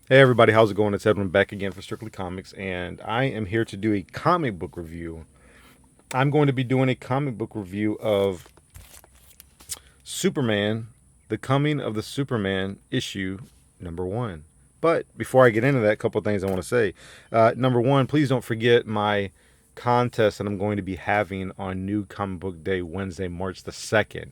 Hey everybody, how's it going? It's Edwin back again for Strictly Comics, and I am here to do a comic book review. I'm going to be doing a comic book review of Superman, The Coming of the Superman issue number 1. But before I get into that, a couple of things I want to say. Number one, please don't forget my contest that I'm going to be having on New Comic Book Day, Wednesday, March the 2nd.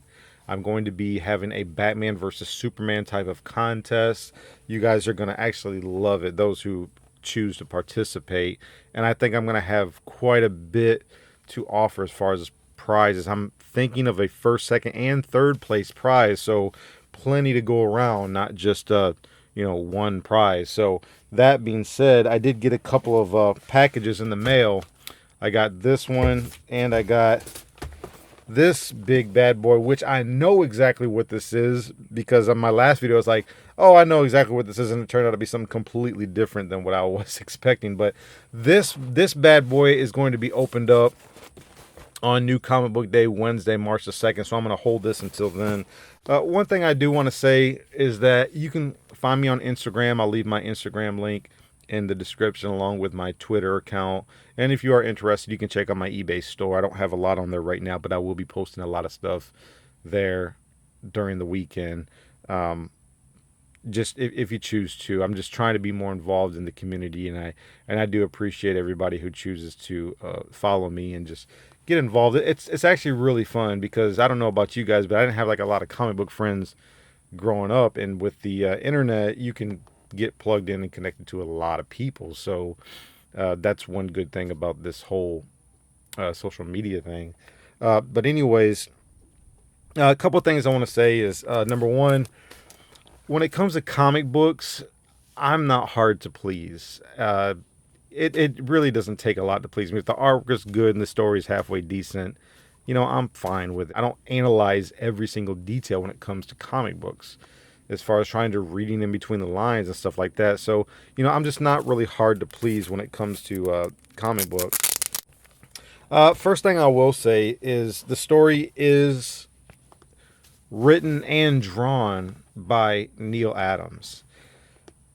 I'm going to be having a Batman versus Superman type of contest. You guys are going to actually love it, those who choose to participate. And I think I'm going to have quite a bit to offer as far as prizes. I'm thinking of a first, second, and third place prize. So plenty to go around, not just one prize. So that being said, I did get a couple of packages in the mail. I got this one, and I got this big bad boy, which I know exactly what this is because on my last video, it's like, oh, I know exactly what this is, and it turned out to be something completely different than what I was expecting. But this bad boy is going to be opened up on New Comic Book Day, Wednesday, March the 2nd. So I'm going to hold this until then. One thing I do want to say is that you can find me on Instagram. I'll leave my Instagram link in the description along with my Twitter account. And if you are interested, you can check out my eBay store. I don't have a lot on there right now, but I will be posting a lot of stuff there during the weekend. Just if you choose to. I'm just trying to be more involved in the community, and I do appreciate everybody who chooses to follow me and just get involved. It's actually really fun because I don't know about you guys, but I didn't have like a lot of comic book friends growing up, and with the internet, you can get plugged in and connected to a lot of people. So that's one good thing about this whole social media thing. But anyways, a couple of things I want to say is number one, when it comes to comic books, I'm not hard to please. It really doesn't take a lot to please me. If the art is good and the story is halfway decent, I'm fine with it. I don't analyze every single detail when it comes to comic books, as far as trying to reading in between the lines and stuff like that. So, I'm just not really hard to please when it comes to comic books. First thing I will say is the story is written and drawn by Neal Adams.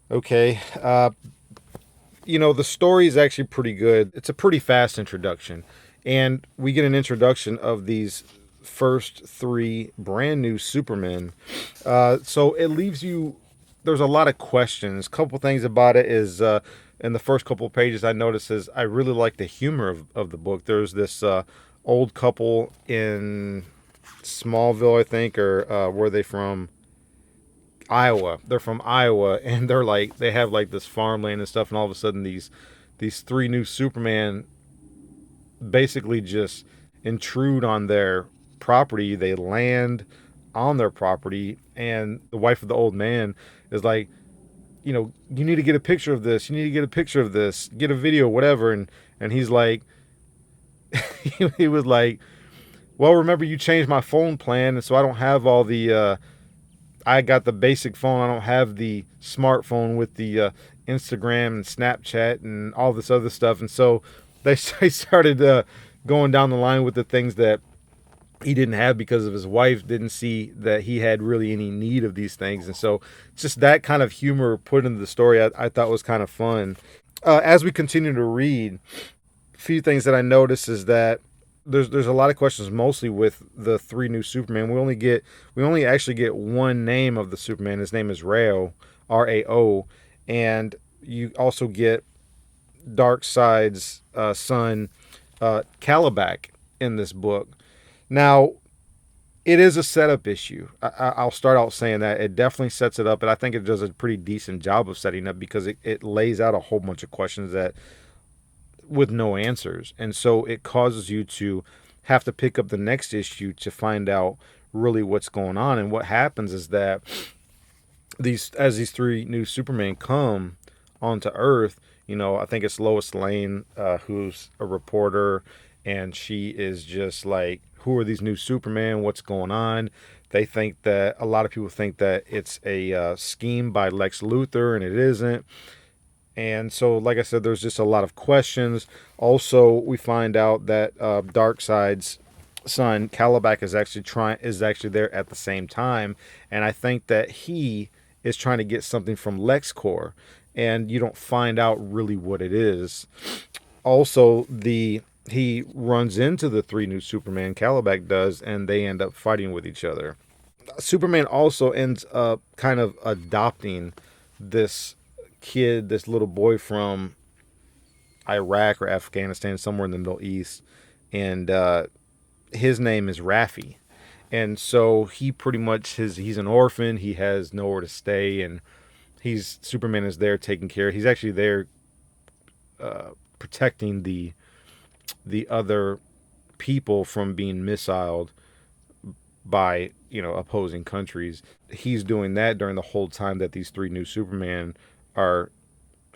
Okay. The story is actually pretty good. It's a pretty fast introduction. And we get an introduction of these first three brand new Supermen. So it leaves you, there's a lot of questions. A couple things about it is, in the first couple of pages, I noticed is I really like the humor of the book. There's this old couple in Smallville, I think, or where are they from? Iowa. They're from Iowa, and they have like this farmland and stuff, and all of a sudden these three new Superman basically just intrude on their property. They land on their property, and the wife of the old man is like, you need to get a picture of this. You need to get a picture of this. Get a video, whatever. And he's like, he was like, well, remember you changed my phone plan, and so I don't have all the. I got the basic phone. I don't have the smartphone with the Instagram and Snapchat and all this other stuff. And so they started going down the line with the things that he didn't have because of his wife didn't see that he had really any need of these things. And so just that kind of humor put into the story, I thought was kind of fun. As we continue to read, a few things that I noticed is that there's a lot of questions, mostly with the three new Superman. We only actually get one name of the Superman. His name is Rao, Rao, and you also get Darkseid's son, Calabac, in this book. Now, it is a setup issue. I'll start out saying that it definitely sets it up, and I think it does a pretty decent job of setting up because it lays out a whole bunch of questions that with no answers. And so it causes you to have to pick up the next issue to find out really what's going on. And what happens is that these three new Supermen come onto Earth, I think it's Lois Lane, who's a reporter, and she is just like, who are these new Supermen? What's going on? They think that a lot of people think that it's a scheme by Lex Luthor, and it isn't. And so, like I said, there's just a lot of questions. Also, we find out that Darkseid's son, Calabac, is actually there at the same time, and I think that he is trying to get something from LexCorp. and you don't find out really what it is. Also, the he runs into the three new Superman, Caliban does, and they end up fighting with each other. Superman also ends up kind of adopting this kid, this little boy from Iraq or Afghanistan, somewhere in the Middle East, and his name is Raffi. And so he pretty much he's an orphan. He has nowhere to stay, and he's Superman is there taking care. He's actually there protecting the other people from being missiled by opposing countries. He's doing that during the whole time that these three new Superman are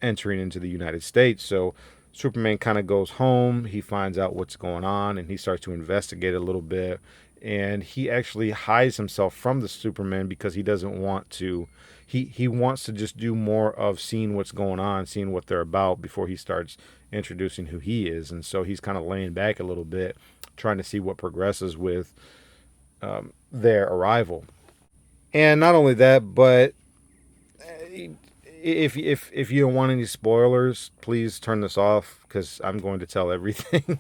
entering into the United States. So Superman kind of goes home, he finds out what's going on, and he starts to investigate a little bit. And he actually hides himself from the Superman because he doesn't want to. He wants to just do more of seeing what's going on, seeing what they're about before he starts introducing who he is. And so he's kind of laying back a little bit, trying to see what progresses with their arrival. And not only that, but if you don't want any spoilers, please turn this off because I'm going to tell everything.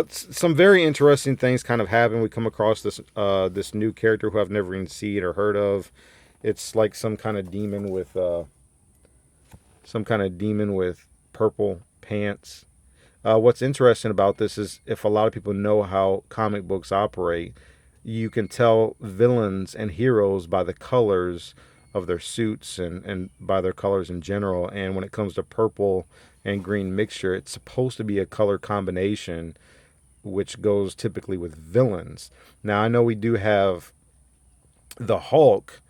Some very interesting things kind of happen. We come across this new character who I've never even seen or heard of. It's like some kind of demon with purple pants. What's interesting about this is if a lot of people know how comic books operate, you can tell villains and heroes by the colors of their suits and by their colors in general. And when it comes to purple and green mixture, it's supposed to be a color combination which goes typically with villains. Now, I know we do have the Hulk,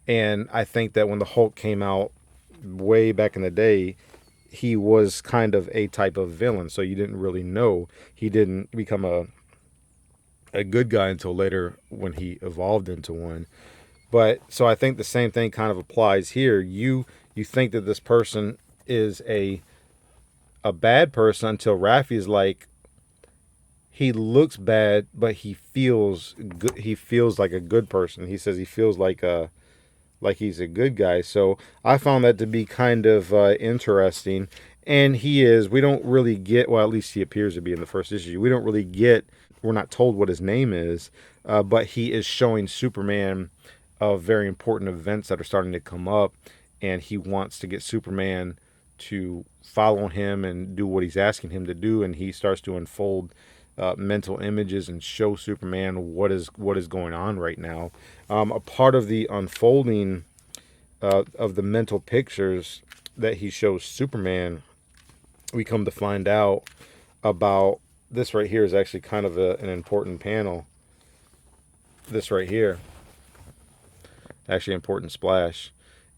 and I think that when the Hulk came out way back in the day, he was kind of a type of villain, so you didn't really know. He didn't become a good guy until later when he evolved into one. But so I think the same thing kind of applies here. You think that this person is a bad person until Raffi is like, he looks bad, but he feels good. He feels like a good person. He says he feels like he's a good guy. So I found that to be kind of interesting. And he is. We don't really get. Well, at least he appears to be in the first issue. We don't really get. We're not told what his name is, but he is showing Superman of very important events that are starting to come up, and he wants to get Superman to follow him and do what he's asking him to do. And he starts to unfold mental images and show Superman what is going on right now. A part of the unfolding of the mental pictures that he shows Superman, we come to find out about this right here is actually kind of an important panel. This right here, actually important splash.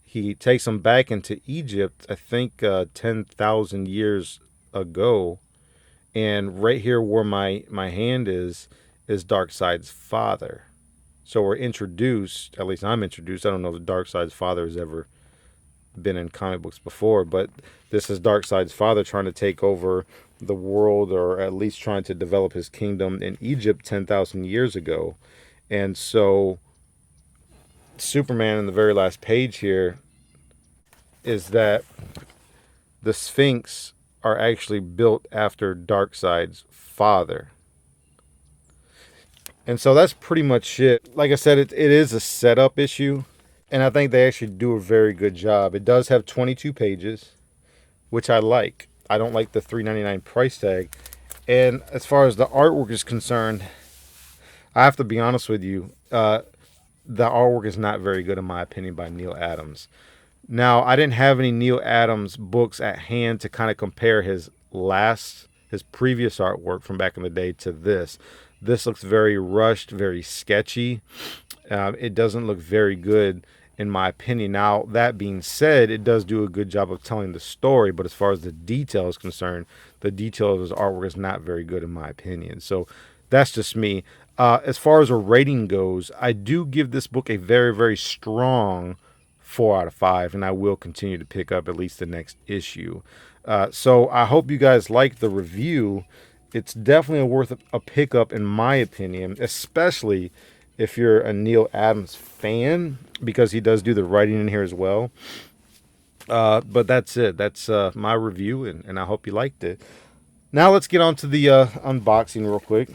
He takes him back into Egypt, I think 10,000 years ago. And right here where my hand is Darkseid's father. So we're introduced, at least I'm introduced. I don't know if Darkseid's father has ever been in comic books before, but this is Darkseid's father trying to take over the world, or at least trying to develop his kingdom in Egypt 10,000 years ago. And so Superman in the very last page here is that the Sphinx are actually built after Darkseid's father. And so that's pretty much it. Like I said, it is a setup issue, and I think they actually do a very good job. It does have 22 pages, which I like. I don't like the $3.99 price tag. And as far as the artwork is concerned, I have to be honest with you, the artwork is not very good in my opinion by Neal Adams. Now, I didn't have any Neal Adams books at hand to kind of compare his previous artwork from back in the day to this. This looks very rushed, very sketchy. It doesn't look very good in my opinion. Now, that being said, it does do a good job of telling the story, but as far as the detail is concerned, the detail of his artwork is not very good in my opinion. So that's just me. As far as a rating goes, I do give this book a very, very strong 4 out of 5, and I will continue to pick up at least the next issue. So I hope you guys like the review. It's definitely worth a pickup in my opinion, especially if you're a Neal Adams fan, because he does do the writing in here as well. But that's it. That's my review, and I hope you liked it. Now let's get on to the unboxing real quick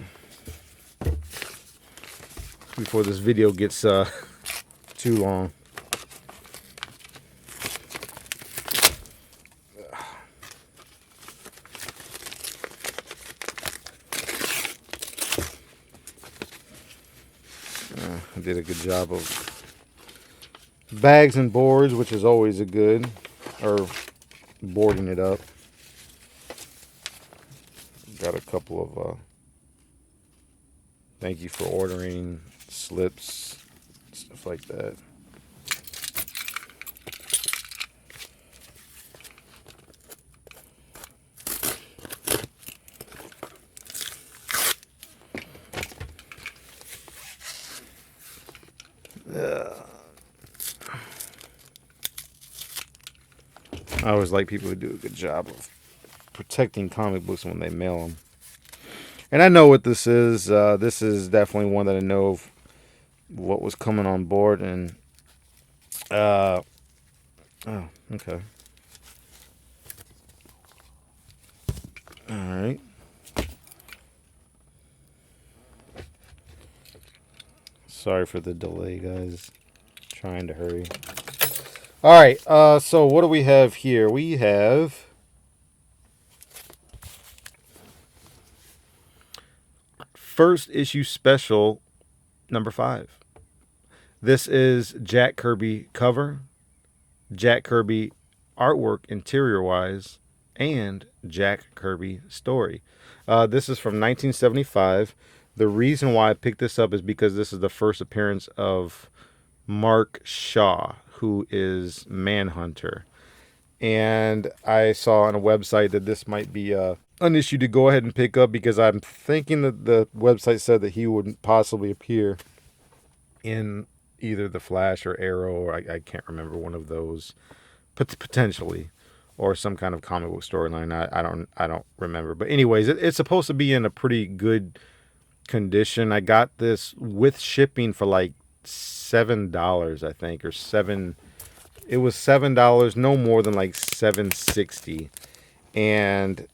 before this video gets too long. I did a good job of bags and boards, which is always a good, or boarding it up. Got a couple of thank you for ordering slips, stuff like that. I always like people who do a good job of protecting comic books when they mail them. And I know what this is. This is definitely one that I know of what was coming on board. And, oh, okay. All right. Sorry for the delay, guys. Trying to hurry. All right. So what do we have here? We have first issue special number 5. This is Jack Kirby cover, Jack Kirby artwork interior wise, and Jack Kirby story. This is from 1975. The reason why I picked this up is because this is the first appearance of Mark Shaw, who is Manhunter. And I saw on a website that this might be an issue to go ahead and pick up, because I'm thinking that the website said that he would possibly appear in either the Flash or Arrow, or I can't remember, one of those, potentially, or some kind of comic book storyline. I don't remember. But anyways, it's supposed to be in a pretty good condition. I got this with shipping for like $7, I think, or seven. It was $7, no more than like $7.60, and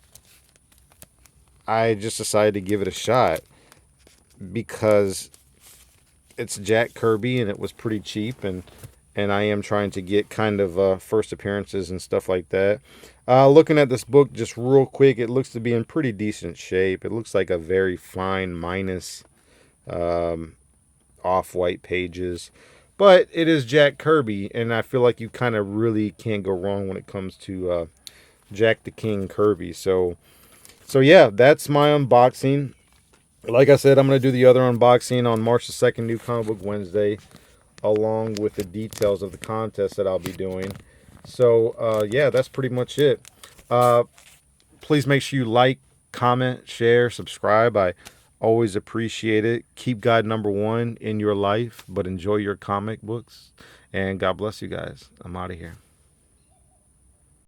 I just decided to give it a shot because it's Jack Kirby and it was pretty cheap, and I am trying to get kind of first appearances and stuff like that. Looking at this book just real quick, it looks to be in pretty decent shape. It looks like a very fine minus off-white pages. But it is Jack Kirby, and I feel like you kind of really can't go wrong when it comes to Jack the King Kirby. So yeah, that's my unboxing. Like I said, I'm going to do the other unboxing on March the 2nd, New Comic Book Wednesday, along with the details of the contest that I'll be doing. So, yeah, that's pretty much it. Please make sure you like, comment, share, subscribe. I always appreciate it. Keep God number one in your life, but enjoy your comic books. And God bless you guys. I'm out of here.